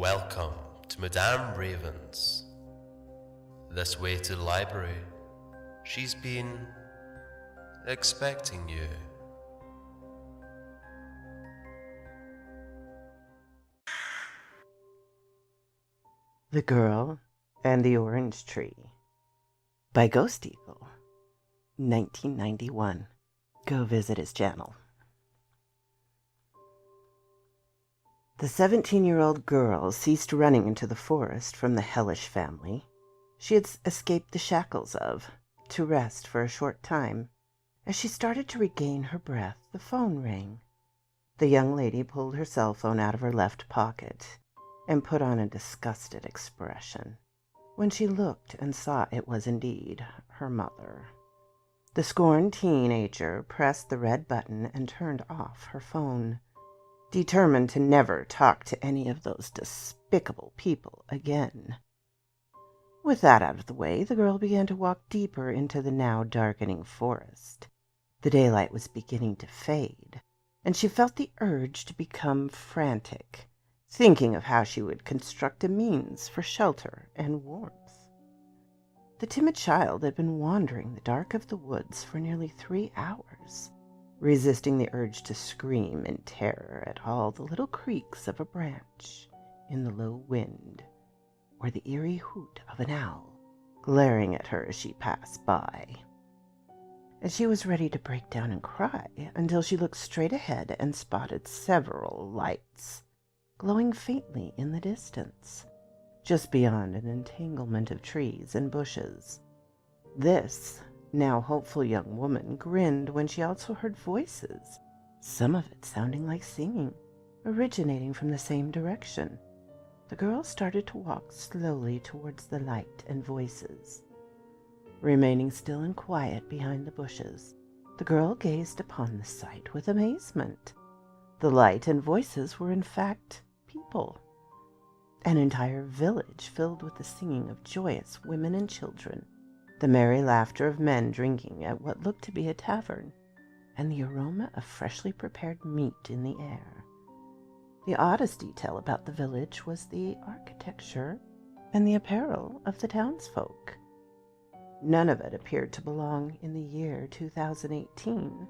Welcome to Madame Raven's. This way to the library. She's been expecting you. The Girl and the Orange Tree by Ghost Eagle, 1991. Go visit his channel. The 17-year-old girl ceased running into the forest from the hellish family she had escaped the shackles of, to rest for a short time. As she started to regain her breath, the phone rang. The young lady pulled her cell phone out of her left pocket and put on a disgusted expression when she looked and saw it was indeed her mother. The scorned teenager pressed the red button and turned off her phone, determined to never talk to any of those despicable people again. With that out of the way, the girl began to walk deeper into the now darkening forest. The daylight was beginning to fade, and she felt the urge to become frantic, thinking of how she would construct a means for shelter and warmth. The timid child had been wandering the dark of the woods for nearly 3 hours, resisting the urge to scream in terror at all the little creaks of a branch in the low wind, or the eerie hoot of an owl glaring at her as she passed by. And she was ready to break down and cry until she looked straight ahead and spotted several lights glowing faintly in the distance, just beyond an entanglement of trees and bushes. This now hopeful young woman grinned when she also heard voices, some of it sounding like singing, originating from the same direction. The girl started to walk slowly towards the light and voices. Remaining still and quiet behind the bushes, the girl gazed upon the sight with amazement. The light and voices were in fact people. An entire village filled with the singing of joyous women and children, the merry laughter of men drinking at what looked to be a tavern, and the aroma of freshly prepared meat in the air. The oddest detail about the village was the architecture and the apparel of the townsfolk. None of it appeared to belong in the year 2018,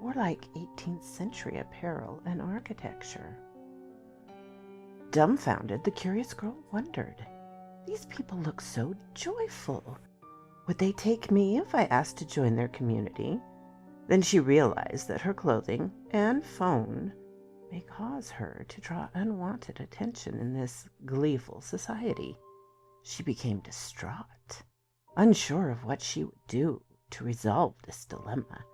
or like 18th century apparel and architecture. Dumbfounded, the curious girl wondered. These people look so joyful. Would they take me if I asked to join their community? Then she realized that her clothing and phone may cause her to draw unwanted attention in this gleeful society. She became distraught, unsure of what she would do to resolve this dilemma.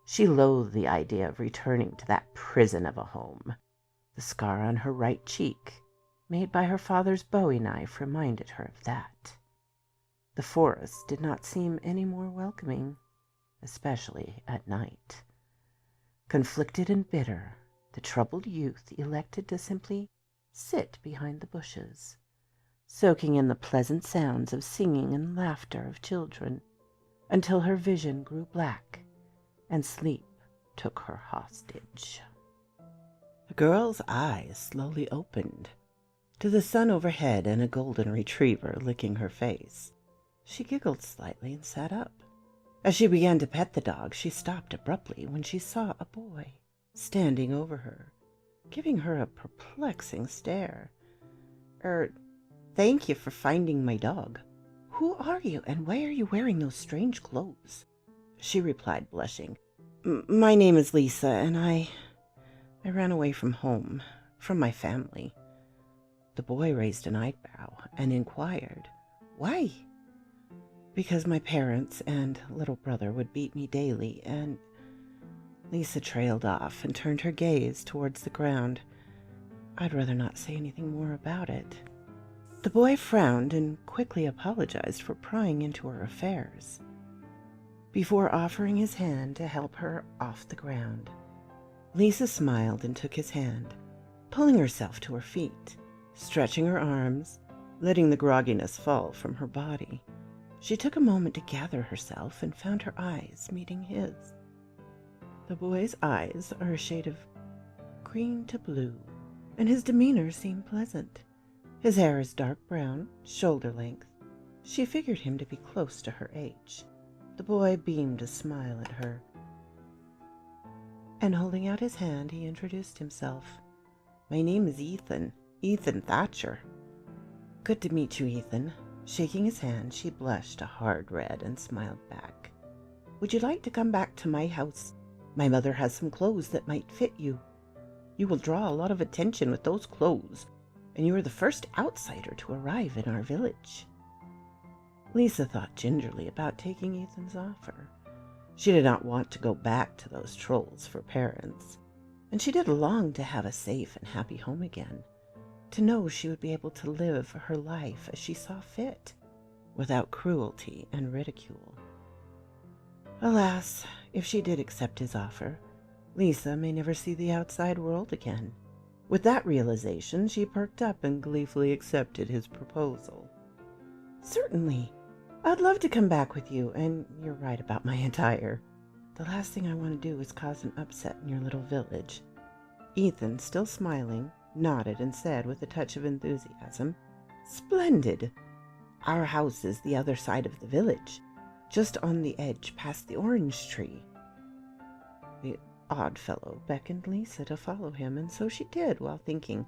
She loathed the idea of returning to that prison of a home. The scar on her right cheek, made by her father's bowie knife, reminded her of that. The forest did not seem any more welcoming, especially at night. Conflicted and bitter, the troubled youth elected to simply sit behind the bushes, soaking in the pleasant sounds of singing and laughter of children, until her vision grew black and sleep took her hostage. The girl's eyes slowly opened to the sun overhead and a golden retriever licking her face. She giggled slightly and sat up. As she began to pet the dog, she stopped abruptly when she saw a boy standing over her, giving her a perplexing stare. Thank you for finding my dog. Who are you, and why are you wearing those strange clothes? She replied, blushing. My name is Lisa, and I ran away from home, from my family. The boy raised an eyebrow and inquired, Why? Because my parents and little brother would beat me daily, and Lisa trailed off and turned her gaze towards the ground. I'd rather not say anything more about it. The boy frowned and quickly apologized for prying into her affairs, before offering his hand to help her off the ground. Lisa smiled and took his hand, pulling herself to her feet, stretching her arms, letting the grogginess fall from her body. She took a moment to gather herself and found her eyes meeting his. The boy's eyes are a shade of green to blue, and his demeanor seemed pleasant. His hair is dark brown, shoulder length. She figured him to be close to her age. The boy beamed a smile at her, and holding out his hand, he introduced himself. "My name is Ethan Thatcher." "Good to meet you, Ethan." Shaking his hand, she blushed a hard red and smiled back. "Would you like to come back to my house? My mother has some clothes that might fit you. You will draw a lot of attention with those clothes, and you are the first outsider to arrive in our village." Lisa thought gingerly about taking Ethan's offer. She did not want to go back to those trolls for parents, and she did long to have a safe and happy home again, to know she would be able to live her life as she saw fit, without cruelty and ridicule. Alas, if she did accept his offer, Lisa may never see the outside world again. With that realization, she perked up and gleefully accepted his proposal. "Certainly. I'd love to come back with you, and you're right about my attire. The last thing I want to do is cause an upset in your little village." Ethan, still smiling, nodded and said with a touch of enthusiasm, "Splendid! Our house is the other side of the village, just on the edge past the orange tree." The odd fellow beckoned Lisa to follow him, and so she did, while thinking,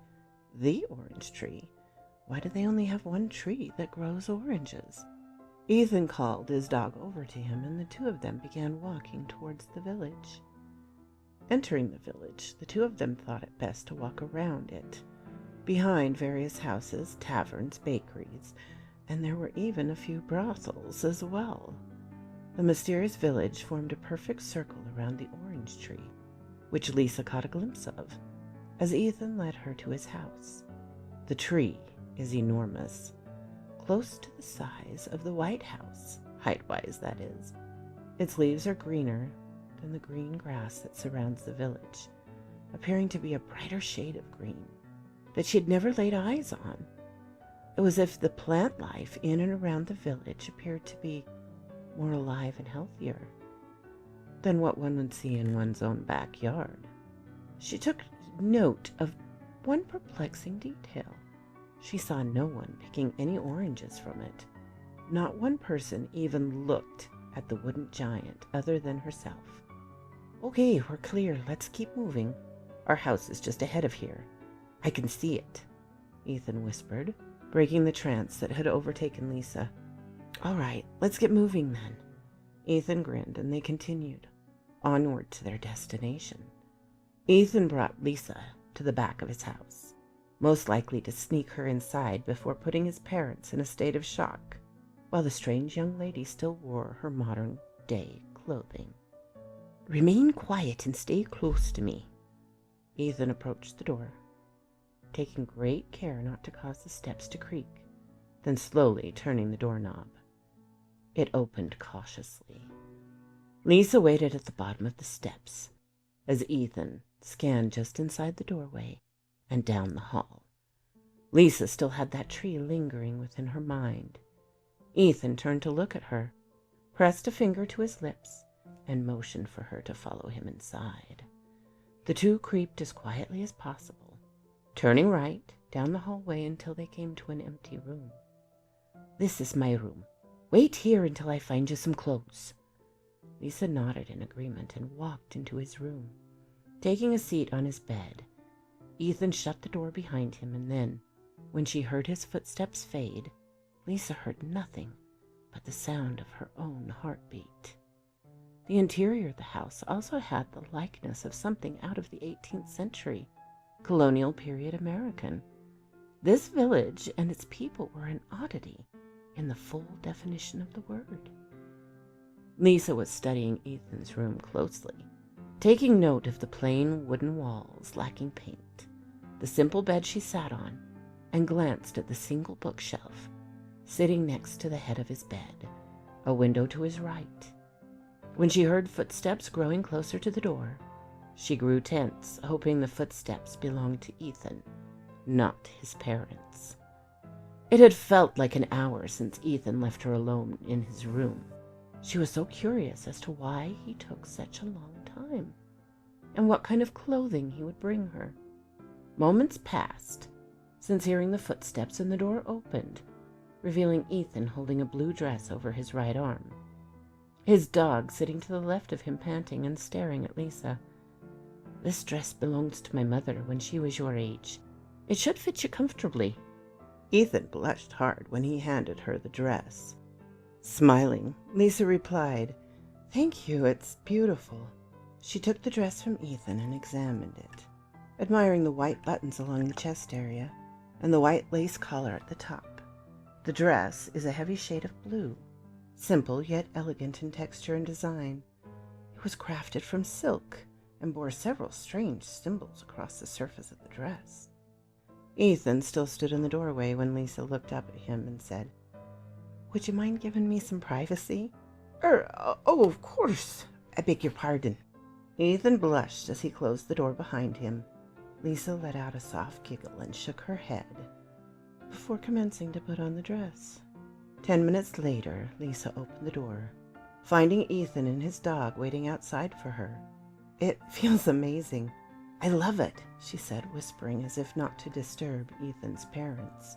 "The orange tree? Why do they only have one tree that grows oranges?" Ethan called his dog over to him, and the two of them began walking towards the village. Entering the village, the two of them thought it best to walk around it, behind various houses, taverns, bakeries, and there were even a few brothels as well. The mysterious village formed a perfect circle around the orange tree, which Lisa caught a glimpse of, as Ethan led her to his house. The tree is enormous, close to the size of the White House, height-wise that is. Its leaves are greener than the green grass that surrounds the village, appearing to be a brighter shade of green that she had never laid eyes on. It was as if the plant life in and around the village appeared to be more alive and healthier than what one would see in one's own backyard. She took note of one perplexing detail. She saw no one picking any oranges from it. Not one person even looked at the wooden giant other than herself. "Okay, we're clear. Let's keep moving. Our house is just ahead of here. I can see it," Ethan whispered, breaking the trance that had overtaken Lisa. "All right, let's get moving then." Ethan grinned, and they continued onward to their destination. Ethan brought Lisa to the back of his house, most likely to sneak her inside before putting his parents in a state of shock, while the strange young lady still wore her modern-day clothing. "Remain quiet and stay close to me." Ethan approached the door, taking great care not to cause the steps to creak, then slowly turning the doorknob. It opened cautiously. Lisa waited at the bottom of the steps as Ethan scanned just inside the doorway and down the hall. Lisa still had that tree lingering within her mind. Ethan turned to look at her, pressed a finger to his lips, and motioned for her to follow him inside. The two creeped as quietly as possible, turning right down the hallway until they came to an empty room. "This is my room. Wait here until I find you some clothes." Lisa nodded in agreement and walked into his room. Taking a seat on his bed, Ethan shut the door behind him, and then, when she heard his footsteps fade, Lisa heard nothing but the sound of her own heartbeat. The interior of the house also had the likeness of something out of the 18th century, colonial period American. This village and its people were an oddity in the full definition of the word. Lisa was studying Ethan's room closely, taking note of the plain wooden walls lacking paint, the simple bed she sat on, and glanced at the single bookshelf sitting next to the head of his bed, a window to his right. When she heard footsteps growing closer to the door, she grew tense, hoping the footsteps belonged to Ethan, not his parents. It had felt like an hour since Ethan left her alone in his room. She was so curious as to why he took such a long time, and what kind of clothing he would bring her. Moments passed, since hearing the footsteps and the door opened, revealing Ethan holding a blue dress over his right arm. His dog sitting to the left of him, panting and staring at Lisa. "This dress belongs to my mother when she was your age. It should fit you comfortably." Ethan blushed hard when he handed her the dress. Smiling, Lisa replied, "Thank you, it's beautiful." She took the dress from Ethan and examined it, admiring the white buttons along the chest area and the white lace collar at the top. The dress is a heavy shade of blue, simple yet elegant in texture and design. It was crafted from silk and bore several strange symbols across the surface of the dress. Ethan still stood in the doorway when Lisa looked up at him and said, "Would you mind giving me some privacy?" Oh, of course. I beg your pardon." Ethan blushed as he closed the door behind him. Lisa let out a soft giggle and shook her head before commencing to put on the dress. 10 minutes later, Lisa opened the door, finding Ethan and his dog waiting outside for her. "It feels amazing. I love it," she said, whispering as if not to disturb Ethan's parents.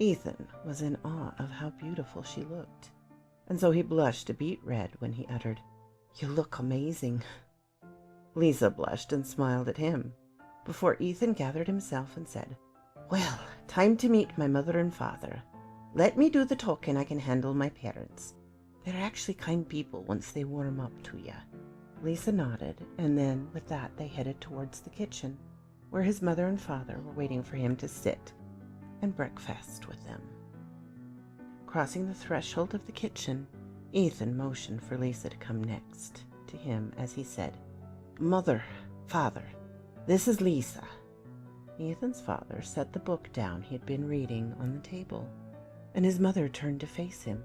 Ethan was in awe of how beautiful she looked, and so he blushed a beet red when he uttered, "You look amazing." Lisa blushed and smiled at him, before Ethan gathered himself and said, "Well, time to meet my mother and father. Let me do the talking. I can handle my parents. They're actually kind people once they warm up to you." Lisa nodded, and then with that they headed towards the kitchen, where his mother and father were waiting for him to sit and breakfast with them. Crossing the threshold of the kitchen, Ethan motioned for Lisa to come next to him as he said, "Mother, father, this is Lisa." Ethan's father set the book down he had been reading on the table, and his mother turned to face him.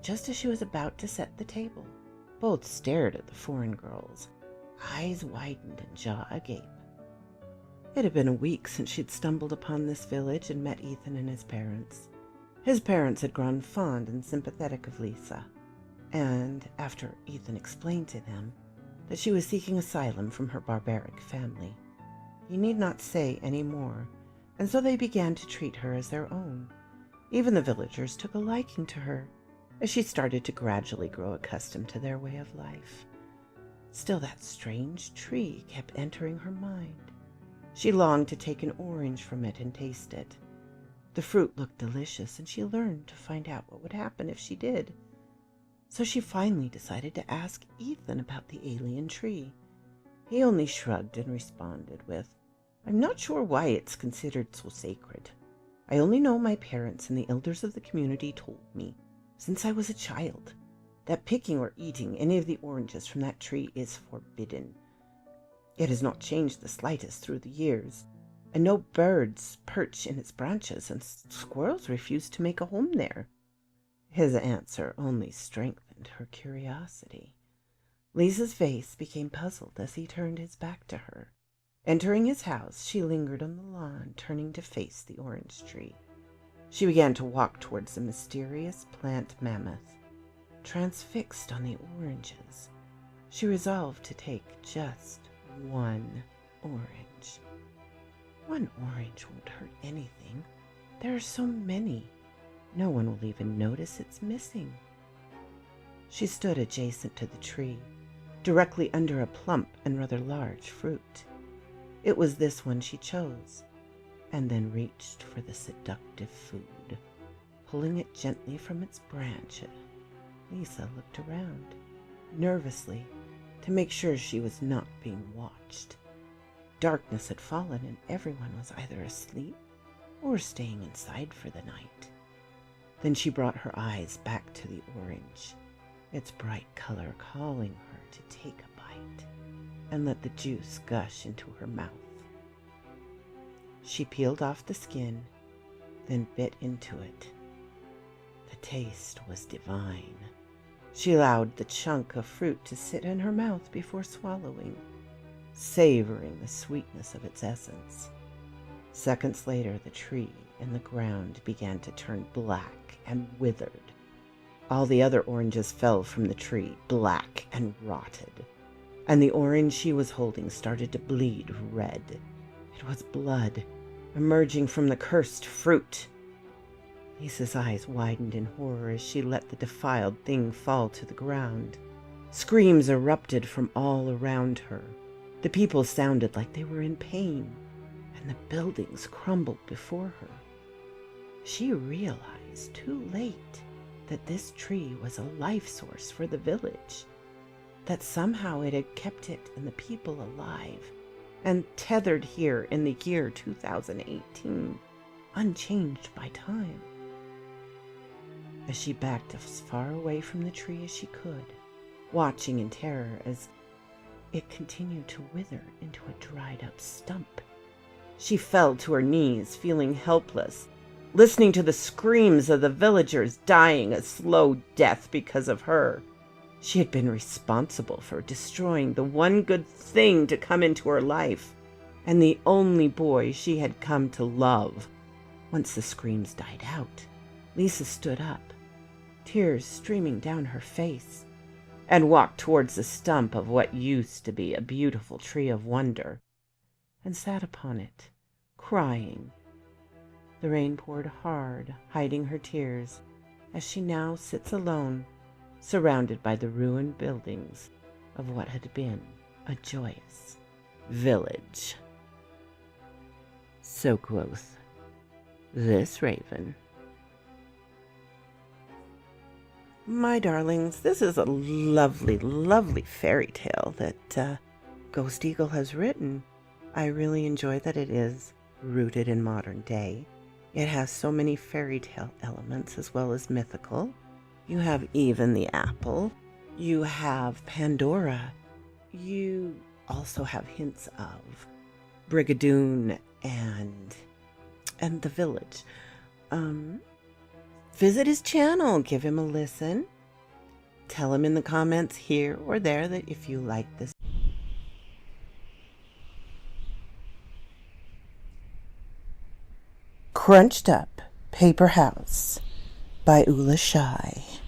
Just as she was about to set the table, both stared at the foreign girls, eyes widened and jaw agape. It had been a week since she'd stumbled upon this village and met Ethan and his parents. His parents had grown fond and sympathetic of Lisa, and after Ethan explained to them that she was seeking asylum from her barbaric family, he need not say any more, and so they began to treat her as their own. Even the villagers took a liking to her, as she started to gradually grow accustomed to their way of life. Still, that strange tree kept entering her mind. She longed to take an orange from it and taste it. The fruit looked delicious, and she learned to find out what would happen if she did. So she finally decided to ask Ethan about the alien tree. He only shrugged and responded with, "I'm not sure why it's considered so sacred. I only know my parents and the elders of the community told me, since I was a child, that picking or eating any of the oranges from that tree is forbidden. It has not changed the slightest through the years, and no birds perch in its branches, and squirrels refuse to make a home there." His answer only strengthened her curiosity. Lisa's face became puzzled as he turned his back to her. Entering his house, she lingered on the lawn, turning to face the orange tree. She began to walk towards the mysterious plant mammoth. Transfixed on the oranges, she resolved to take just one orange. One orange won't hurt anything. There are so many. No one will even notice it's missing. She stood adjacent to the tree, directly under a plump and rather large fruit. It was this one she chose, and then reached for the seductive food. Pulling it gently from its branch, Lisa looked around, nervously, to make sure she was not being watched. Darkness had fallen, and everyone was either asleep or staying inside for the night. Then she brought her eyes back to the orange, its bright color calling her to take a bite, and let the juice gush into her mouth. She peeled off the skin, then bit into it. The taste was divine. She allowed the chunk of fruit to sit in her mouth before swallowing, savoring the sweetness of its essence. Seconds later, the tree and the ground began to turn black and withered. All the other oranges fell from the tree, black and rotted, and the orange she was holding started to bleed red. It was blood, emerging from the cursed fruit. Lisa's eyes widened in horror as she let the defiled thing fall to the ground. Screams erupted from all around her. The people sounded like they were in pain, and the buildings crumbled before her. She realized too late that this tree was a life source for the village, that somehow it had kept it and the people alive, and tethered here in the year 2018, unchanged by time. As she backed as far away from the tree as she could, watching in terror as it continued to wither into a dried-up stump, she fell to her knees, feeling helpless, listening to the screams of the villagers dying a slow death because of her. She had been responsible for destroying the one good thing to come into her life, and the only boy she had come to love. Once the screams died out, Lisa stood up, tears streaming down her face, and walked towards the stump of what used to be a beautiful tree of wonder, and sat upon it, crying. The rain poured hard, hiding her tears, as she now sits alone, surrounded by the ruined buildings of what had been a joyous village. So quoth this raven. My darlings, this is a lovely, lovely fairy tale that Ghost Eagle has written. I really enjoy that it is rooted in modern day. It has so many fairy tale elements as well as mythical. You have even the apple. You have Pandora. You also have hints of Brigadoon and the village. Visit his channel. Give him a listen. Tell him in the comments here or there that if you like this. Crunched Up Paper House by Ullyshy.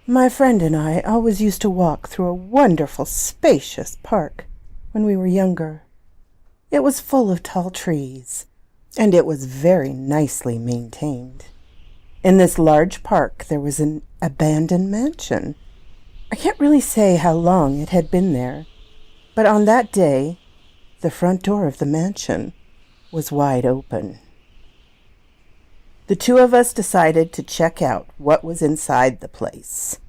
My friend and I always used to walk through a wonderful, spacious park when we were younger. It was full of tall trees, and it was very nicely maintained. In this large park there was an abandoned mansion. I can't really say how long it had been there, but on that day, the front door of the mansion was wide open. The two of us decided to check out what was inside the place.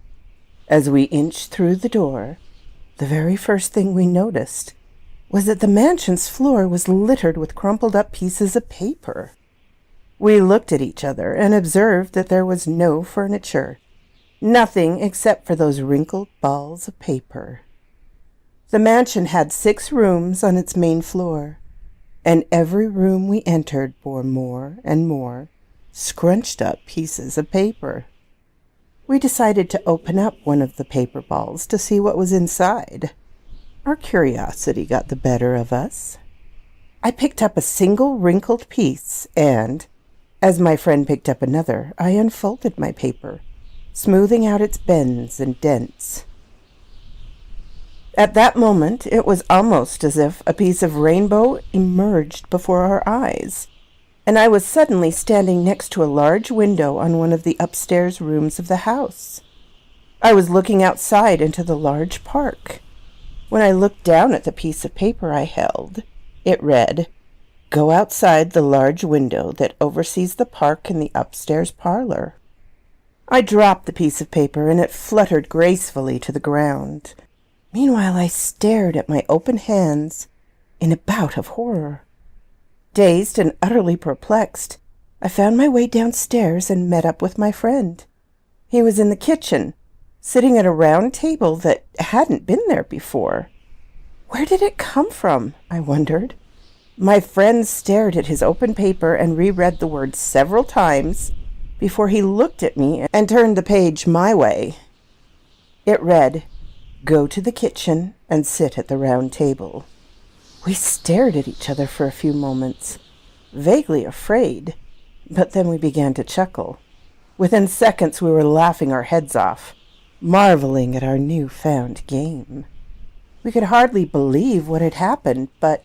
As we inched through the door, the very first thing we noticed was that the mansion's floor was littered with crumpled up pieces of paper. We looked at each other and observed that there was no furniture, nothing except for those wrinkled balls of paper. The mansion had 6 rooms on its main floor, and every room we entered bore more and more scrunched up pieces of paper. We decided to open up one of the paper balls to see what was inside. Our curiosity got the better of us. I picked up a single wrinkled piece, and, as my friend picked up another, I unfolded my paper, smoothing out its bends and dents. At that moment, it was almost as if a piece of rainbow emerged before our eyes, and I was suddenly standing next to a large window on one of the upstairs rooms of the house. I was looking outside into the large park. When I looked down at the piece of paper I held, it read, "Go outside the large window that oversees the park in the upstairs parlor." I dropped the piece of paper, and it fluttered gracefully to the ground. Meanwhile, I stared at my open hands in a bout of horror. Dazed and utterly perplexed, I found my way downstairs and met up with my friend. He was in the kitchen, sitting at a round table that hadn't been there before. Where did it come from? I wondered. My friend stared at his open paper and reread the words several times before he looked at me and turned the page my way. It read, "Go to the kitchen and sit at the round table." We stared at each other for a few moments, vaguely afraid, but then we began to chuckle. Within seconds we were laughing our heads off, marveling at our new-found game. We could hardly believe what had happened, but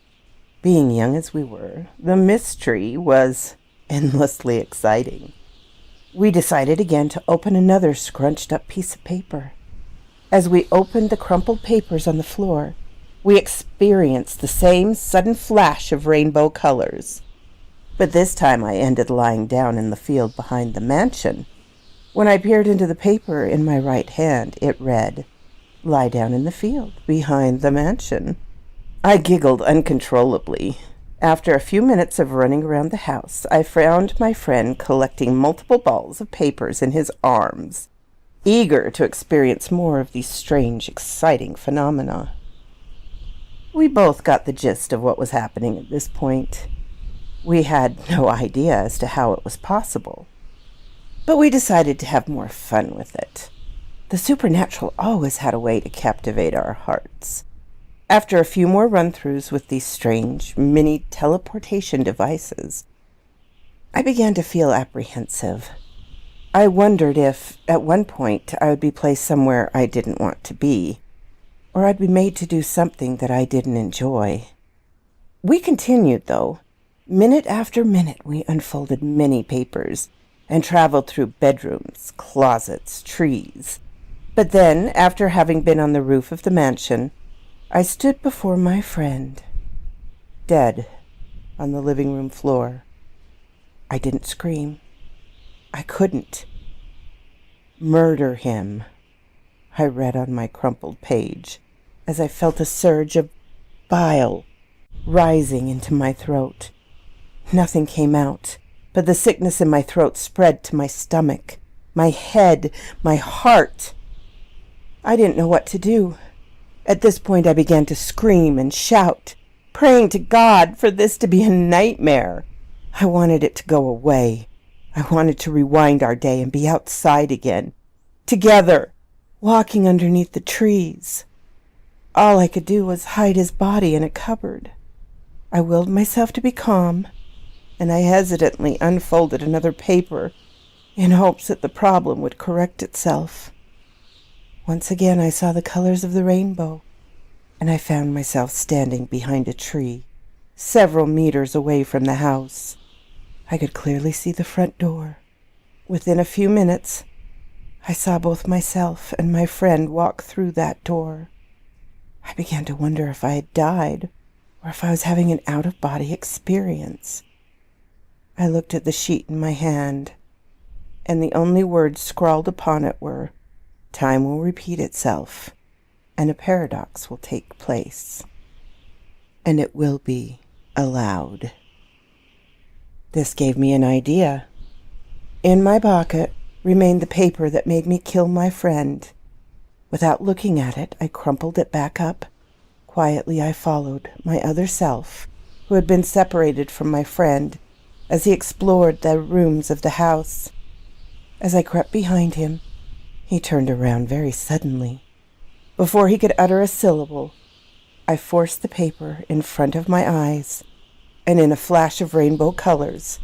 being young as we were, the mystery was endlessly exciting. We decided again to open another scrunched-up piece of paper. As we opened the crumpled papers on the floor, we experienced the same sudden flash of rainbow colors. But this time I ended lying down in the field behind the mansion. When I peered into the paper in my right hand, it read, "Lie down in the field behind the mansion." I giggled uncontrollably. After a few minutes of running around the house, I found my friend collecting multiple balls of papers in his arms, eager to experience more of these strange, exciting phenomena. We both got the gist of what was happening at this point. We had no idea as to how it was possible, but we decided to have more fun with it. The supernatural always had a way to captivate our hearts. After a few more run-throughs with these strange mini teleportation devices, I began to feel apprehensive. I wondered if, at one point, I would be placed somewhere I didn't want to be, or I'd be made to do something that I didn't enjoy. We continued, though. Minute after minute, we unfolded many papers and traveled through bedrooms, closets, trees. But then, after having been on the roof of the mansion, I stood before my friend, dead, on the living room floor. I didn't scream. I couldn't. "Murder him," I read on my crumpled page, as I felt a surge of bile rising into my throat. Nothing came out, but the sickness in my throat spread to my stomach, my head, my heart. I didn't know what to do. At this point I began to scream and shout, praying to God for this to be a nightmare. I wanted it to go away. I wanted to rewind our day and be outside again, together, walking underneath the trees. All I could do was hide his body in a cupboard. I willed myself to be calm, and I hesitantly unfolded another paper in hopes that the problem would correct itself. Once again I saw the colors of the rainbow, and I found myself standing behind a tree, several meters away from the house. I could clearly see the front door. Within a few minutes, I saw both myself and my friend walk through that door. I began to wonder if I had died, or if I was having an out-of-body experience. I looked at the sheet in my hand, and the only words scrawled upon it were, "Time will repeat itself, and a paradox will take place, and it will be allowed." This gave me an idea. In my pocket remained the paper that made me kill my friend. Without looking at it, I crumpled it back up. Quietly I followed my other self, who had been separated from my friend, as he explored the rooms of the house. As I crept behind him, he turned around very suddenly. Before he could utter a syllable, I forced the paper in front of my eyes, and in a flash of rainbow colors,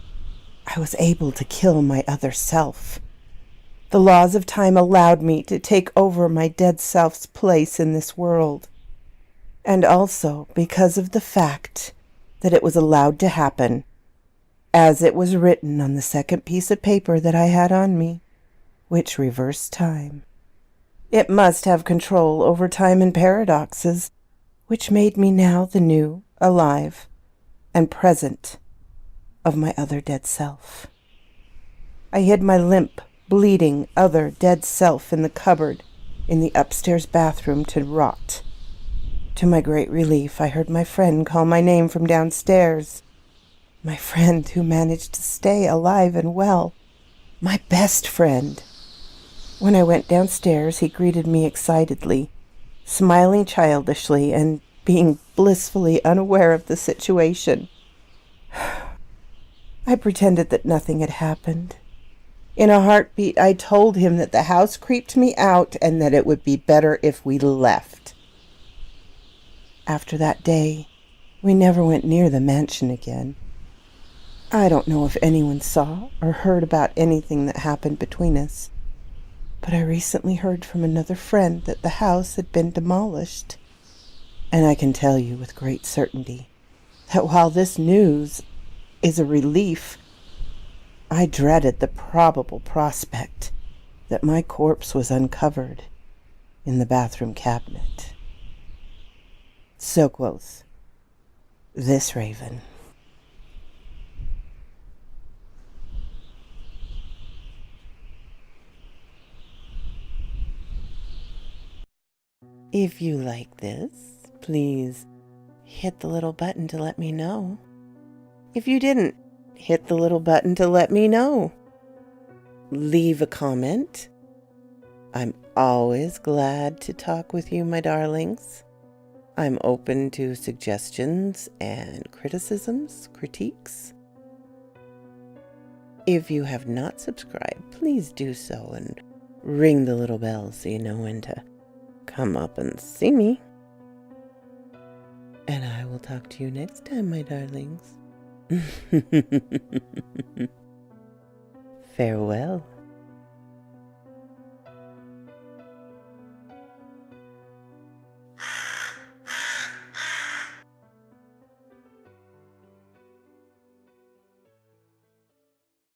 I was able to kill my other self. The laws of time allowed me to take over my dead self's place in this world, and also because of the fact that it was allowed to happen, as it was written on the second piece of paper that I had on me, which reversed time. It must have control over time and paradoxes, which made me now the new, alive, and present of my other dead self. I hid my limp, bleeding other dead self in the cupboard in the upstairs bathroom to rot. To my great relief, I heard my friend call my name from downstairs. My friend who managed to stay alive and well. My best friend. When I went downstairs, he greeted me excitedly, smiling childishly and being blissfully unaware of the situation. I pretended that nothing had happened. In a heartbeat, I told him that the house creeped me out and that it would be better if we left. After that day, we never went near the mansion again. I don't know if anyone saw or heard about anything that happened between us, but I recently heard from another friend that the house had been demolished. And I can tell you with great certainty that while this news is a relief, I dreaded the probable prospect that my corpse was uncovered in the bathroom cabinet. So quoth this raven. If you like this, please hit the little button to let me know. If you didn't, hit the little button to let me know. Leave a comment. I'm always glad to talk with you, my darlings. I'm open to suggestions and criticisms, critiques. If you have not subscribed, please do so and ring the little bell so you know when to come up and see me. And I will talk to you next time, my darlings. Farewell.